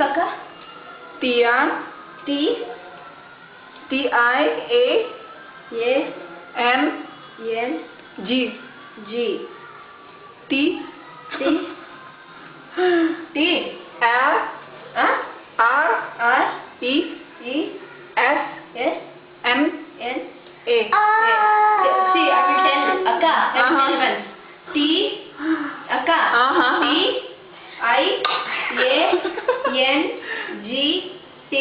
kakak? Tian. T. T-I-A-N. N. G. G. T. T. T. L. Huh? R. R. E. E. S. S. N. N. A. See, I will tell Akka. I will tell once. T. Akka. T. I. A. N. G. T.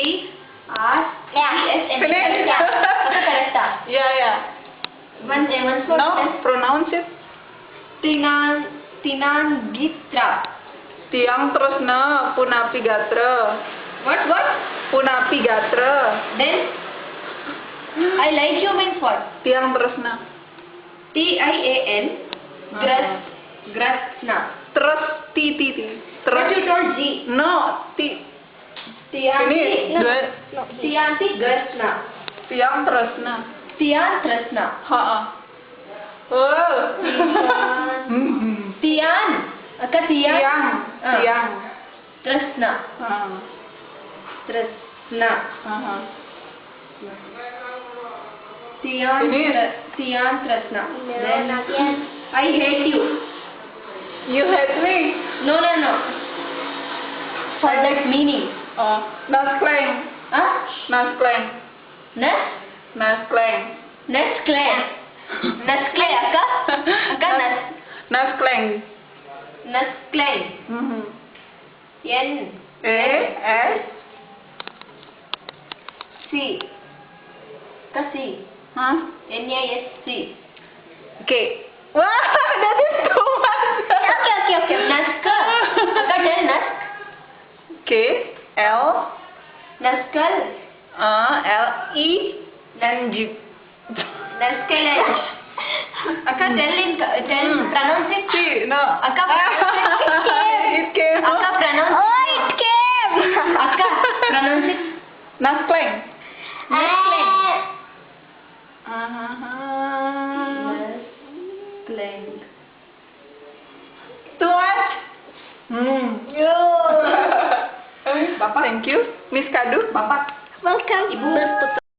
R. E. S. N. Finish. Akka correct. Yeah. One more. Now pronounce it. Tinangitra. Tiang Tresna Punapi Gatra. What? Punapi Gatra. Then I like you means what? Tiang Tresna. T-I-A-N. Grasna. Tres T. But you told G. No T. Tianti. Finish. Tianti Grasna. Tiang Tresna. Tian Tresna. Oh. Tian. Akka Tian. Tiang. Tresna. Tresna. Tian Tresna. Then I hate you. You hate me. No. For that meaning. Naskleng. Huh? Naskleng. Nescle Akka? Akka Naskleng. Nescle. N. A. S. C. C. N-A-S-C. Okay. Wow, that is too much. Okay. Naskal. Akka tell Nask. K. L. Naskal. L-E. N. G. Naskal. Akka tell pronounce it. C. No. Akka It came. Akka pronounce it. Oh, it came! Akka pronounce it. Naskleng. Naskal. Too much? Bapak, thank you. Miss Kadu, Bapak. Welcome. Ibu.